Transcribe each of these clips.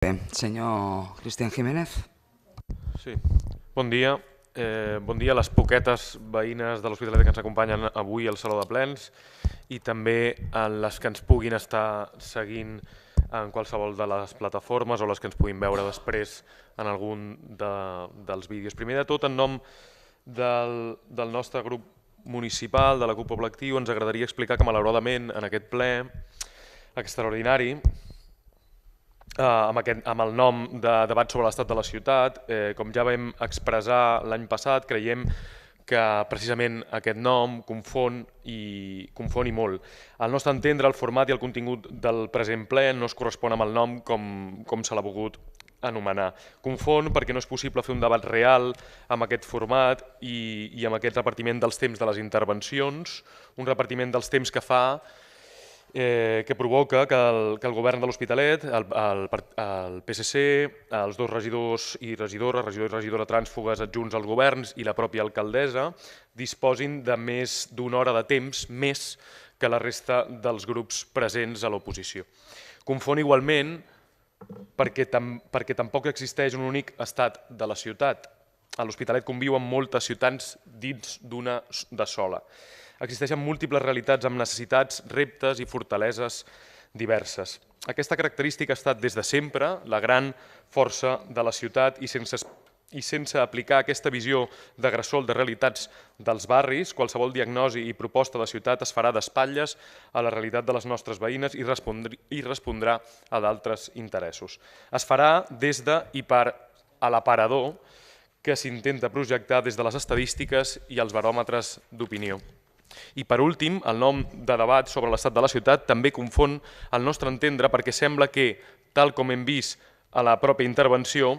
Senyor Cristian Jiménez. Sí. Bon dia. Bon dia a les poquetes veïnes de l'Hospitalet que ens acompanyen avui al Saló de Plens i també a les que ens puguin estar seguint en qualsevol de les plataformes o les que ens puguin veure després en algun dels vídeos. Primer de tot, en nom del nostre grup municipal, de la CUP Poble Actiu, ens agradaria explicar que malauradament en aquest ple extraordinari, amb el nom de debat sobre l'estat de la ciutat, com ja vam expressar l'any passat, creiem que precisament aquest nom confon i molt. Al nostre entendre, el format i el contingut del present ple no es correspon amb el nom com se l'ha volgut anomenar. Confon perquè no és possible fer un debat real amb aquest format i amb aquest repartiment dels temps de les intervencions, un repartiment dels temps que fa que provoca que el govern de l'Hospitalet, el PSC, els dos regidors i regidora trànsfugues adjunts als governs i la pròpia alcaldessa disposin de més d'una hora de temps més que la resta dels grups presents a l'oposició. Confon igualment perquè tampoc existeix un únic estat de la ciutat. A l'Hospitalet conviuen moltes ciutats dins d'una de sola. Existeixen múltiples realitats amb necessitats, reptes i fortaleses diverses. Aquesta característica ha estat des de sempre la gran força de la ciutat i sense aplicar aquesta visió de gresol de realitats dels barris, qualsevol diagnosi i proposta de ciutat es farà d'espatlles a la realitat de les nostres veïnes i respondrà a d'altres interessos. Es farà des de i per a l'aparador que s'intenta projectar des de les estadístiques i els baròmetres d'opinió. I per últim, el nom de debat sobre l'estat de la ciutat també confon al nostre entendre perquè sembla que, tal com hem vist a la pròpia intervenció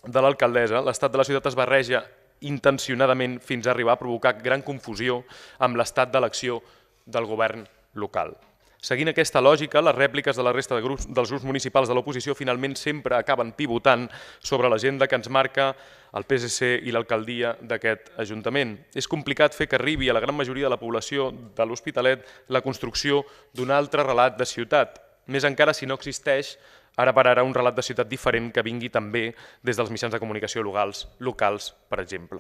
de l'alcaldessa, l'estat de la ciutat es barreja intencionadament fins a arribar a provocar gran confusió amb l'estat de l'acció del govern local. Seguint aquesta lògica, les rèpliques de la resta dels grups municipals de l'oposició finalment sempre acaben pivotant sobre l'agenda que ens marca el PSC i l'alcaldia d'aquest Ajuntament. És complicat fer que arribi a la gran majoria de la població de l'Hospitalet la construcció d'un altre relat de ciutat, més encara si no existeix ara per ara un relat de ciutat diferent que vingui també des dels mitjans de comunicació locals, per exemple.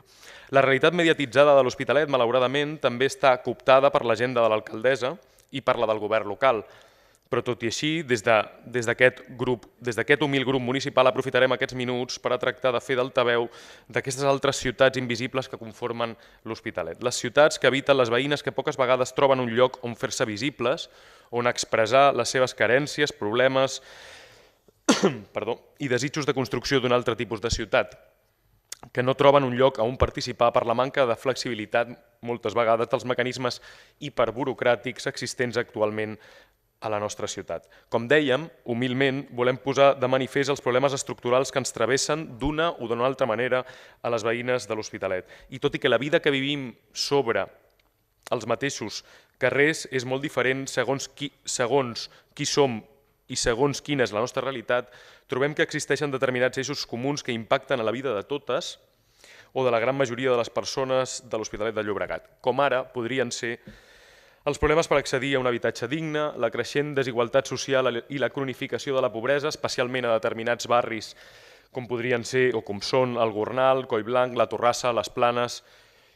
La realitat mediatitzada de l'Hospitalet, malauradament, també està cooptada per l'agenda de l'alcaldessa i per la del govern local. Però tot i així, des d'aquest humil grup municipal aprofitarem aquests minuts per a tractar de fer d'altaveu d'aquestes altres ciutats invisibles que conformen l'Hospitalet. Les ciutats que habiten les veïnes que poques vegades troben un lloc on fer-se visibles, on expressar les seves carències, problemes i desitjos de construcció d'un altre tipus de ciutat, que no troben un lloc on participar per la manca de flexibilitat moltes vegades dels mecanismes hiperburocràtics existents actualment a la nostra ciutat. Com dèiem, humilment volem posar de manifest els problemes estructurals que ens travessen d'una o d'una altra manera a les veïnes de l'Hospitalet. I tot i que la vida que vivim sobre els mateixos carrers és molt diferent segons qui som i segons quina és la nostra realitat, trobem que existeixen determinats eixos comuns que impacten a la vida de totes o de la gran majoria de les persones de l'Hospitalet de Llobregat, com ara podrien ser els problemes per accedir a un habitatge digne, la creixent desigualtat social i la cronificació de la pobresa, especialment a determinats barris com podrien ser o com són el Gornal, Collblanc, la Torrassa, les Planes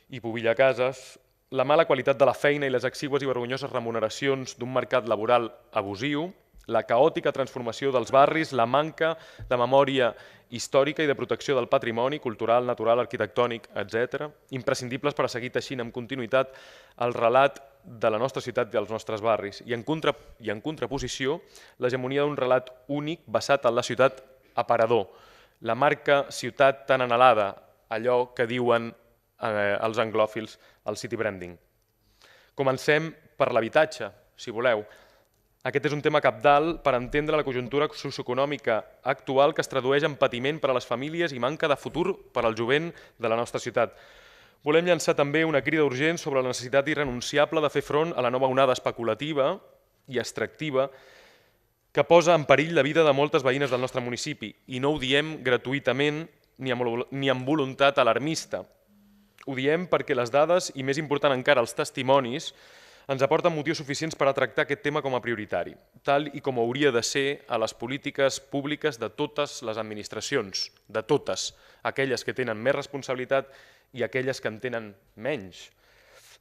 i Pubillacases, la mala qualitat de la feina i les exigües i vergonyoses remuneracions d'un mercat laboral abusiu, la caòtica transformació dels barris, la manca de memòria històrica i de protecció del patrimoni cultural, natural, arquitectònic, etc., imprescindibles per a seguir teixint amb continuïtat el relat de la nostra ciutat i dels nostres barris, i en contraposició l'hegemonia d'un relat únic basat en la ciutat aparador, la marca ciutat tan anhelada, allò que diuen els anglòfils el city branding. Comencem per l'habitatge, si voleu. Aquest és un tema cabdal per entendre la conjuntura socioeconòmica actual que es tradueix en patiment per a les famílies i manca de futur per al jovent de la nostra ciutat. Volem llançar també una crida urgent sobre la necessitat irrenunciable de fer front a la nova onada especulativa i extractiva que posa en perill la vida de moltes veïnes del nostre municipi. I no ho diem gratuïtament ni amb voluntat alarmista. Ho diem perquè les dades, i més important encara els testimonis, ens aporten motius suficients per a tractar aquest tema com a prioritari, tal i com hauria de ser a les polítiques públiques de totes les administracions, de totes, aquelles que tenen més responsabilitat i aquelles que en tenen menys.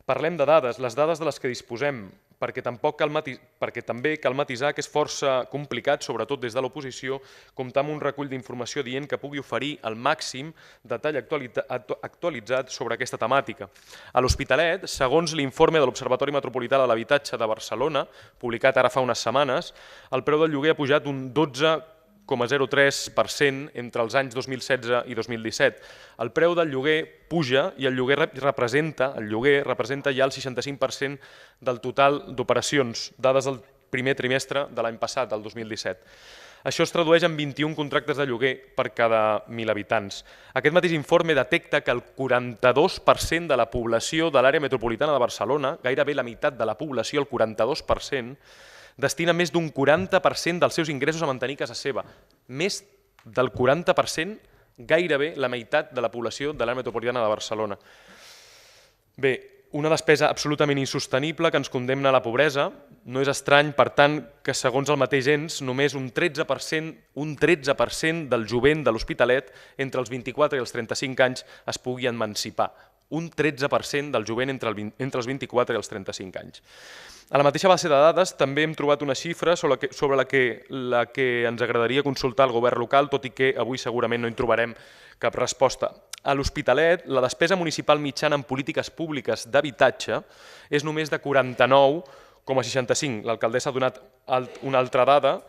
Parlem de dades, les dades de les que disposem, perquè també cal matisar que és força complicat, sobretot des de l'oposició, comptar amb un recull d'informació dient que pugui oferir el màxim detall actualitzat sobre aquesta temàtica. A l'Hospitalet, segons l'informe de l'Observatori Metropolità de l'Habitatge de Barcelona, publicat ara fa unes setmanes, el preu del lloguer ha pujat un 12,03% entre els anys 2016 i 2017. El preu del lloguer puja i el lloguer representa ja el 65% del total d'operacions, dades del primer trimestre de l'any passat, del 2017. Això es tradueix en 21 contractes de lloguer per cada 1.000 habitants. Aquest mateix informe detecta que el 42% de la població de l'àrea metropolitana de Barcelona, gairebé la meitat de la població, el 42%, destina més d'un 40% dels seus ingressos a mantenir casa seva. Més del 40%, gairebé la meitat de la població de l'àrea metropolitana de Barcelona. Bé, una despesa absolutament insostenible que ens condemna a la pobresa. No és estrany, per tant, que segons el mateix ens, només un 13% del jovent de l'Hospitalet entre els 24 i els 35 anys es pugui emancipar. Un 13% del jovent entre els 24 i els 35 anys. A la mateixa base de dades també hem trobat una xifra sobre la que ens agradaria consultar al govern local, tot i que avui segurament no hi trobarem cap resposta. A l'Hospitalet, la despesa municipal mitjana en polítiques públiques d'habitatge és només de 49,65. L'alcaldessa ha donat una altra dada, a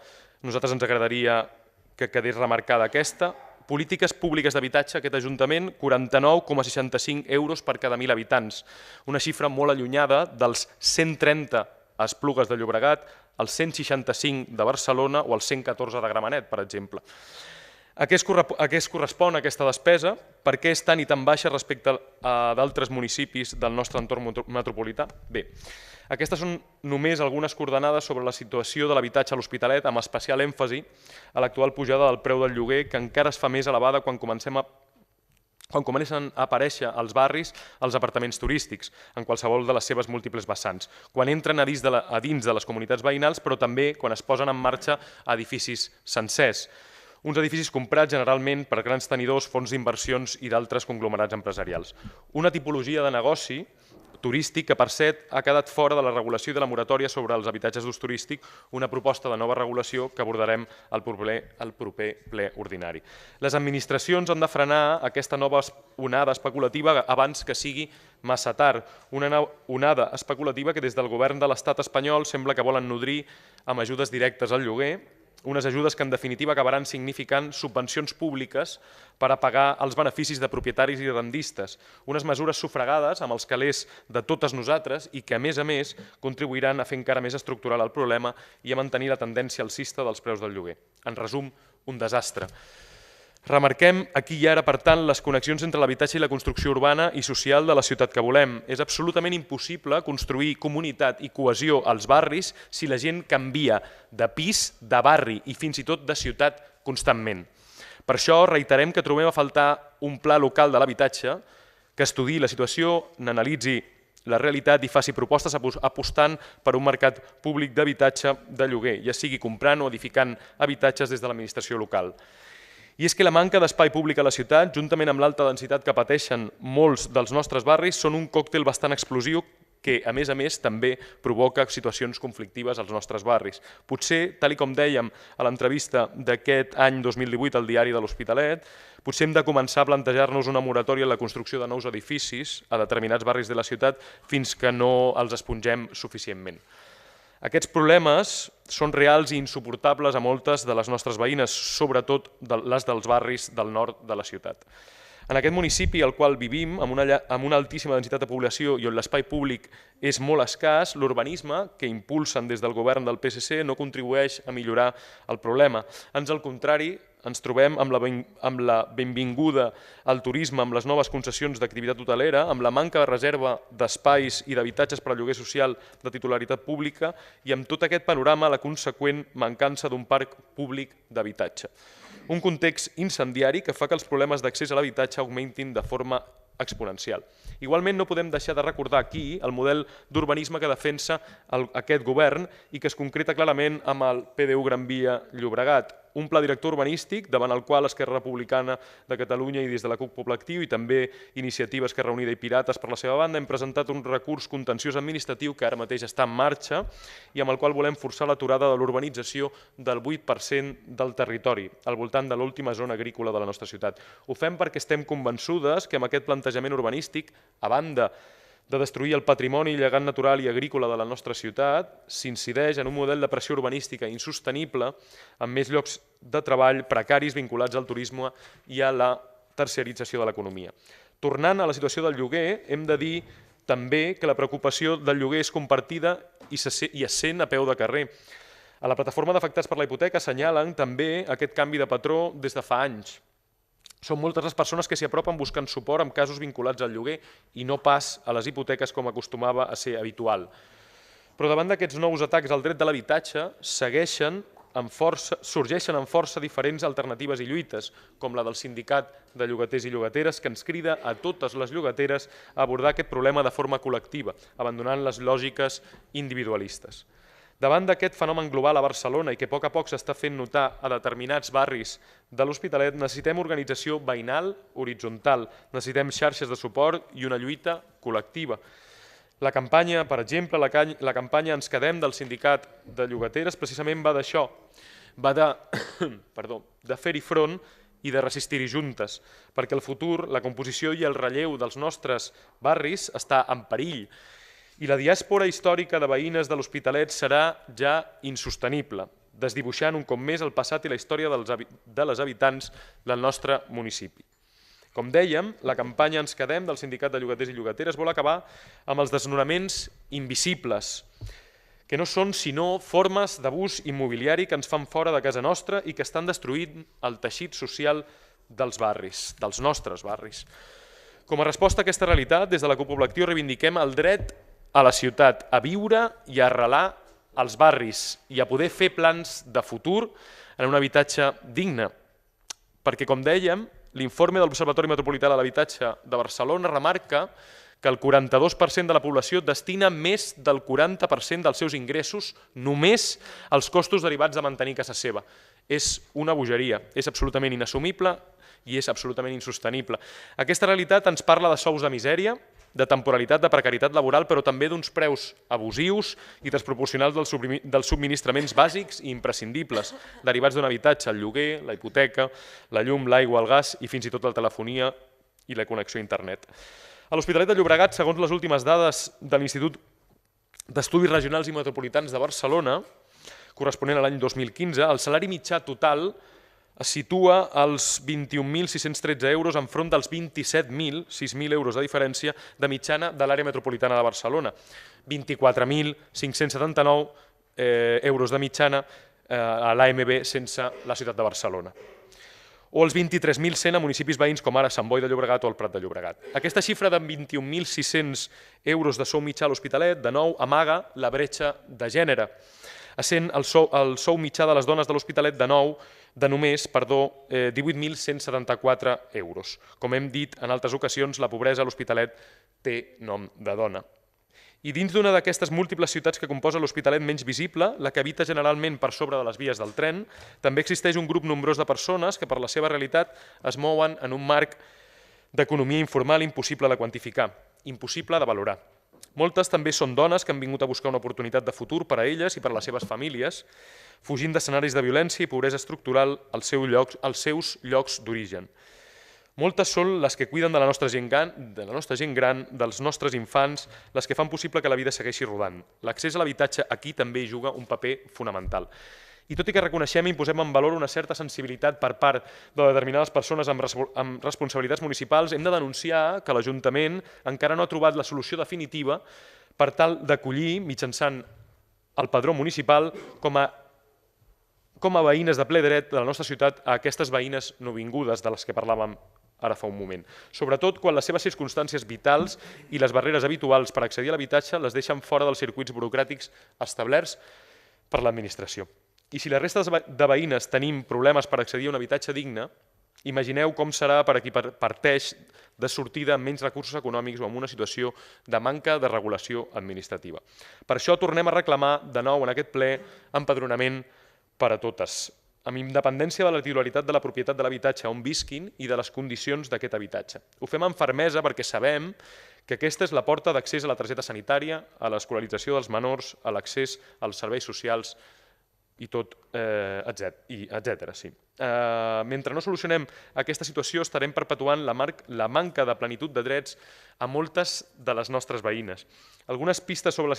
nosaltres ens agradaria que quedés remarcada aquesta. Polítiques públiques d'habitatge, aquest Ajuntament, 49,65 euros per cada 1.000 habitants. Una xifra molt allunyada dels 130 a Esplugues de Llobregat, els 165 de Barcelona o els 114 de Gramenet, per exemple. A què es correspon aquesta despesa? Per què és tan i tan baixa respecte a d'altres municipis del nostre entorn metropolità? Bé, aquestes són només algunes coordenades sobre la situació de l'habitatge a l'Hospitalet, amb especial èmfasi a l'actual pujada del preu del lloguer, que encara es fa més elevada quan comencen a aparèixer als barris els apartaments turístics, en qualsevol de les seves múltiples vessants, quan entren a dins de les comunitats veïnals, però també quan es posen en marxa edificis sencers. Uns edificis comprats generalment per grans tenidors, fons d'inversions i d'altres conglomerats empresarials. Una tipologia de negoci turístic que, per cert, ha quedat fora de la regulació i de la moratòria sobre els habitatges d'ús turístic, una proposta de nova regulació que abordarem al proper ple ordinari. Les administracions han de frenar aquesta nova onada especulativa abans que sigui massa tard. Una onada especulativa que des del govern de l'estat espanyol sembla que volen nodrir amb ajudes directes al lloguer, unes ajudes que en definitiva acabaran significant subvencions públiques per a pagar els beneficis de propietaris i rendistes, unes mesures sufragades amb els calés de totes nosaltres i que, a més, contribuiran a fer encara més estructural el problema i a mantenir la tendència alcista dels preus del lloguer. En resum, un desastre. Remarquem aquí i ara, per tant, les connexions entre l'habitatge i la construcció urbana i social de la ciutat que volem. És absolutament impossible construir comunitat i cohesió als barris si la gent canvia de pis, de barri i fins i tot de ciutat constantment. Per això reiterem que trobem a faltar un pla local de l'habitatge que estudiï la situació, n'analitzi la realitat i faci propostes apostant per un mercat públic d'habitatge de lloguer, ja sigui comprant o edificant habitatges des de l'administració local. I és que la manca d'espai públic a la ciutat, juntament amb l'alta densitat que pateixen molts dels nostres barris, són un còctel bastant explosiu que, a més, també provoca situacions conflictives als nostres barris. Potser, tal com dèiem a l'entrevista d'aquest any 2018 al diari de l'Hospitalet, potser hem de començar a plantejar-nos una moratòria en la construcció de nous edificis a determinats barris de la ciutat fins que no els espongem suficientment. Aquests problemes són reals i insuportables a moltes de les nostres veïnes, sobretot les dels barris del nord de la ciutat. En aquest municipi al qual vivim, amb una altíssima densitat de població i on l'espai públic és molt escàs, l'urbanisme que impulsen des del govern del PSC no contribueix a millorar el problema. Ans al contrari, ens trobem amb la benvinguda al turisme, amb les noves concessions d'activitat hotelera, amb la manca de reserva d'espais i d'habitatges per a lloguer social de titularitat pública i amb tot aquest panorama la conseqüent mancança d'un parc públic d'habitatge. Un context incendiari que fa que els problemes d'accés a l'habitatge augmentin de forma exponencial. Igualment, no podem deixar de recordar aquí el model d'urbanisme que defensa aquest govern i que es concreta clarament amb el PDU Gran Via Llobregat, un pla director urbanístic davant el qual Esquerra Republicana de Catalunya i des de la CUP Poble Actiu i també Iniciativa Esquerra Unida i Pirates per la seva banda hem presentat un recurs contenciós administratiu que ara mateix està en marxa i amb el qual volem forçar l'aturada de l'urbanització del 8% del territori, al voltant de l'última zona agrícola de la nostra ciutat. Ho fem perquè estem convençudes que amb aquest plantejament urbanístic, a banda de destruir el patrimoni, llegat natural i agrícola de la nostra ciutat, s'incideix en un model de pressió urbanística insostenible amb més llocs de treball precaris vinculats al turisme i a la terciarització de l'economia. Tornant a la situació del lloguer, hem de dir també que la preocupació del lloguer és compartida i es sent a peu de carrer. A la plataforma d'afectats per la hipoteca assenyalen també aquest canvi de patró des de fa anys. Són moltes les persones que s'hi apropen buscant suport en casos vinculats al lloguer i no pas a les hipoteques com acostumava a ser habitual. Però davant d'aquests nous atacs al dret de l'habitatge sorgeixen amb força diferents alternatives i lluites, com la del sindicat de llogaters i llogateres, que ens crida a totes les llogateres a abordar aquest problema de forma col·lectiva, abandonant les lògiques individualistes. Davant d'aquest fenomen global a Barcelona i que a poc s'està fent notar a determinats barris de l'Hospitalet, necessitem organització veïnal horitzontal, necessitem xarxes de suport i una lluita col·lectiva. La campanya, per exemple, la campanya Ens quedem del sindicat de llogateres precisament va d'això, va de fer-hi front i de resistir-hi juntes, perquè el futur, la composició i el relleu dels nostres barris està en perill. I la diàspora històrica de veïnes de l'Hospitalet serà ja insostenible, desdibuixant un cop més el passat i la història de les habitants del nostre municipi. Com dèiem, la campanya Ens quedem del Sindicat de Llogaters i Llogateres vol acabar amb els desnonaments invisibles, que no són sinó formes d'abús immobiliari que ens fan fora de casa nostra i que estan destruint el teixit social dels barris, dels nostres barris. Com a resposta a aquesta realitat, des de la CUP Poble Actiu reivindiquem el dret a la ciutat, a viure i a arrelar als barris i a poder fer plans de futur en un habitatge digne. Perquè, com dèiem, l'informe de l'Observatori Metropolità de l'Habitatge de Barcelona remarca que el 42% de la població destina més del 40% dels seus ingressos només als costos derivats de mantenir casa seva. És una bogeria, és absolutament inassumible i és absolutament insostenible. Aquesta realitat ens parla de sous de misèria, de temporalitat, de precarietat laboral, però també d'uns preus abusius i desproporcionals dels subministraments bàsics i imprescindibles, derivats d'un habitatge, el lloguer, la hipoteca, la llum, l'aigua, el gas i fins i tot la telefonia i la connexió a internet. A l'Hospitalet de Llobregat, segons les últimes dades de l'Institut d'Estudis Regionals i Metropolitans de Barcelona, corresponent a l'any 2015, el salari mitjà total es situa als 21.613 euros enfront dels 27.000, 6.000 euros de diferència de mitjana de l'àrea metropolitana de Barcelona, 24.579 euros de mitjana a l'AMB sense la ciutat de Barcelona, o els 23.100 a municipis veïns com ara Sant Boi de Llobregat o el Prat de Llobregat. Aquesta xifra de 21.600 euros de sou mitjà a l'Hospitalet, de nou, amaga la bretxa de gènere, essent el sou mitjà de les dones de l'Hospitalet de només 18.174 euros. Com hem dit en altres ocasions, la pobresa a l'Hospitalet té nom de dona. I dins d'una d'aquestes múltiples ciutats que composa l'Hospitalet menys visible, la que habita generalment per sobre de les vies del tren, també existeix un grup nombrós de persones que per la seva realitat es mouen en un marc d'economia informal impossible de quantificar, impossible de valorar. Moltes també són dones que han vingut a buscar una oportunitat de futur per a elles i per a les seves famílies, fugint d'escenaris de violència i pobresa estructural als seus llocs d'origen. Moltes són les que cuiden de la nostra gent gran, dels nostres infants, les que fan possible que la vida segueixi rodant. L'accés a l'habitatge aquí també juga un paper fonamental. I tot i que reconeixem i imposem en valor una certa sensibilitat per part de determinades persones amb responsabilitats municipals, hem de denunciar que l'Ajuntament encara no ha trobat la solució definitiva per tal d'acollir, mitjançant el padró municipal, com a veïnes de ple dret de la nostra ciutat a aquestes veïnes nouvingudes de les que parlàvem ara fa un moment. Sobretot quan les seves circumstàncies vitals i les barreres habituals per accedir a l'habitatge les deixen fora dels circuits burocràtics establerts per l'administració. I si la resta de veïnes tenim problemes per accedir a un habitatge digne, Imagineu com serà per a qui parteix de sortida amb menys recursos econòmics o amb una situació de manca de regulació administrativa. Per això tornem a reclamar de nou en aquest ple empadronament per a totes, amb independència de la titularitat de la propietat de l'habitatge on visquin i de les condicions d'aquest habitatge. Ho fem amb fermesa perquè sabem que aquesta és la porta d'accés a la targeta sanitària, a l'escolarització dels menors, a l'accés als serveis socials i tot, etcètera. Mentre no solucionem aquesta situació, estarem perpetuant la manca de plenitud de drets a moltes de les nostres veïnes. Algunes pistes sobre la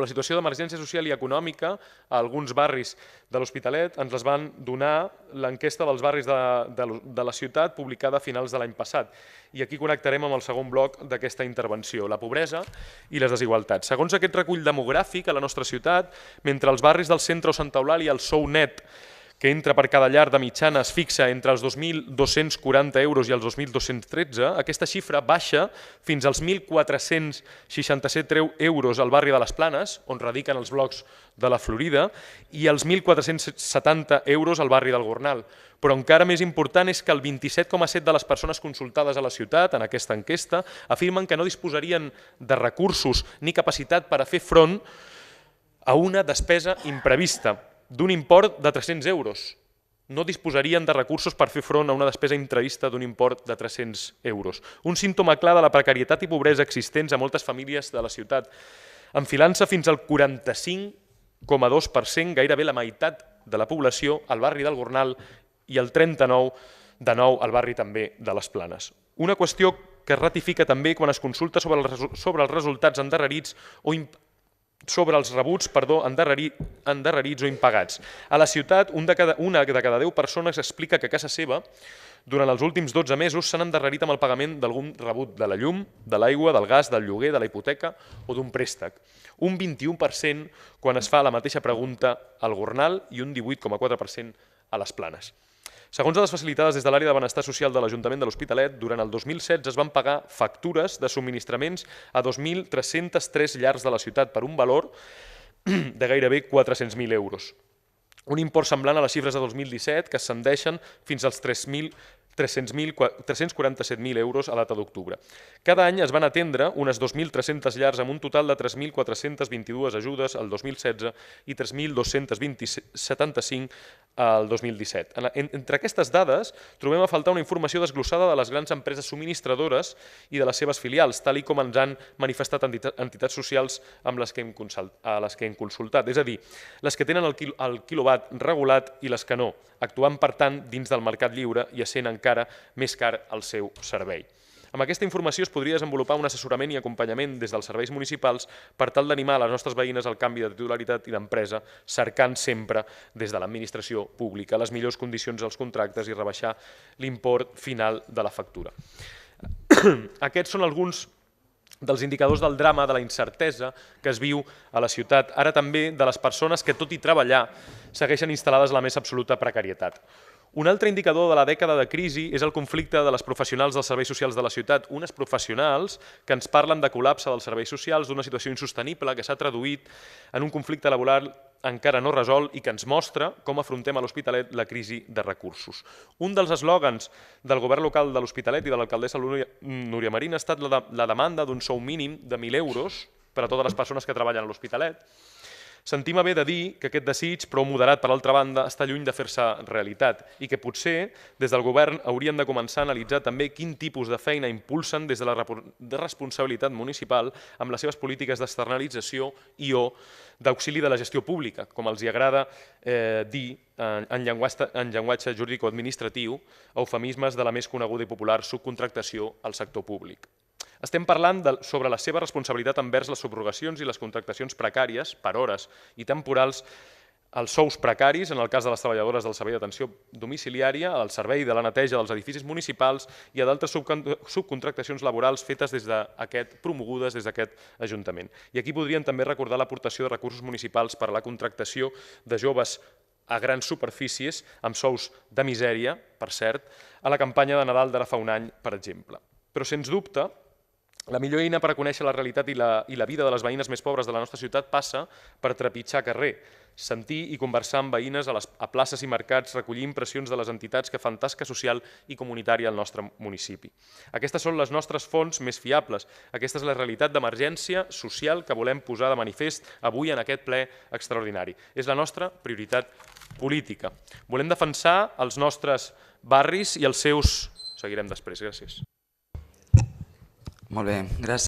situació d'emergència social i econòmica a alguns barris de l'Hospitalet ens les van donar l'enquesta dels barris de la ciutat publicada a finals de l'any passat. I aquí connectarem amb el segon bloc d'aquesta intervenció, la pobresa i les desigualtats. Segons aquest recull demogràfic a la nostra ciutat, mentre als barris del centre o Santa Eulàlia el sou net que entra per cada llar de mitjana es fixa entre els 2.240 euros i els 2.213, aquesta xifra baixa fins als 1.467 euros al barri de les Planes, on radiquen els blocs de la Florida, i els 1.470 euros al barri del Gornal. Però encara més important és que el 27,7% de les persones consultades a la ciutat en aquesta enquesta afirmen que no disposarien de recursos ni capacitat per a fer front a una despesa imprevista d'un import de 300 euros. No disposarien de recursos per fer front a una despesa imprevista d'un import de 300 euros. Un símptoma clar de la precarietat i pobresa existents a moltes famílies de la ciutat, enfilant-se fins al 45,2%, gairebé la meitat de la població, al barri del Gornal i el 39% de nou al barri també de les Planes. Una qüestió que es ratifica també quan es consulta sobre els resultats endarrerits o sobre els rebuts endarrerits o impagats. A la ciutat, una de cada 10 persones explica que a casa seva, durant els últims 12 mesos, s'han endarrerit amb el pagament d'algun rebut de la llum, de l'aigua, del gas, del lloguer, de la hipoteca o d'un préstec. Un 21% quan es fa la mateixa pregunta al Gornal i un 18,4% a les Planes. Segons dades facilitades des de l'àrea de benestar social de l'Ajuntament de l'Hospitalet, durant el 2016 es van pagar factures de subministraments a 2.303 llars de la ciutat per un valor de gairebé 400.000 euros. Un import semblant a les xifres de 2017 que ascendeixen fins als 347.000 euros a data d'octubre. Cada any es van atendre unes 2.300 llars amb un total de 3.422 ajudes al 2016 i 3.275 al 2017. Entre aquestes dades trobem a faltar una informació desglossada de les grans empreses subministradores i de les seves filials, tal com ens han manifestat entitats socials amb les que hem consultat. És a dir, les que tenen el quilowatt regulat i les que no, actuant per tant dins del mercat lliure i essent encara més car el seu servei. Amb aquesta informació es podria desenvolupar un assessorament i acompanyament des dels serveis municipals per tal d'animar les nostres veïnes al canvi de titularitat i d'empresa, cercant sempre des de l'administració pública les millors condicions als contractes i rebaixar l'import final de la factura. Aquests són alguns dels indicadors del drama, de la incertesa que es viu a la ciutat, ara també de les persones que, tot i treballar, segueixen instal·lades a la més absoluta precarietat. Un altre indicador de la dècada de crisi és el conflicte de les professionals dels serveis socials de la ciutat, unes professionals que ens parlen de col·lapse dels serveis socials, d'una situació insostenible que s'ha traduït en un conflicte laboral encara no resolt i que ens mostra com afrontem a l'Hospitalet la crisi de recursos. Un dels eslògans del govern local de l'Hospitalet i de l'alcaldessa Núria Marín ha estat la demanda d'un sou mínim de 1.000 euros per a totes les persones que treballen a l'Hospitalet. Sentim haver de dir que aquest desig, prou moderat per l'altra banda, està lluny de fer-se realitat i que potser des del govern haurien de començar a analitzar també quin tipus de feina impulsen des de la responsabilitat municipal amb les seves polítiques d'externalització i o d'auxili de la gestió pública, com els agrada dir en llenguatge jurídico-administratiu, eufemismes de la més coneguda i popular subcontractació al sector públic. Estem parlant sobre la seva responsabilitat envers les subrogacions i les contractacions precàries, per hores i temporals, els sous precaris, en el cas de les treballadores del servei d'atenció domiciliària, al servei de la neteja dels edificis municipals i a d'altres subcontractacions laborals fetes promogudes des d'aquest Ajuntament. I aquí podríem també recordar l'aportació de recursos municipals per a la contractació de joves a grans superfícies, amb sous de misèria, per cert, a la campanya de Nadal d'ara fa un any, per exemple. Però, sens dubte, La millor eina per a conèixer la realitat i la vida de les veïnes més pobres de la nostra ciutat passa per trepitjar carrer, sentir i conversar amb veïnes a places i mercats, recollir impressions de les entitats que fan tasca social i comunitària al nostre municipi. Aquestes són les nostres fonts més fiables. Aquesta és la realitat d'emergència social que volem posar de manifest avui en aquest ple extraordinari. És la nostra prioritat política. Volem defensar els nostres barris i els seus... Seguirem després. Gràcies. Molt bé, gràcies.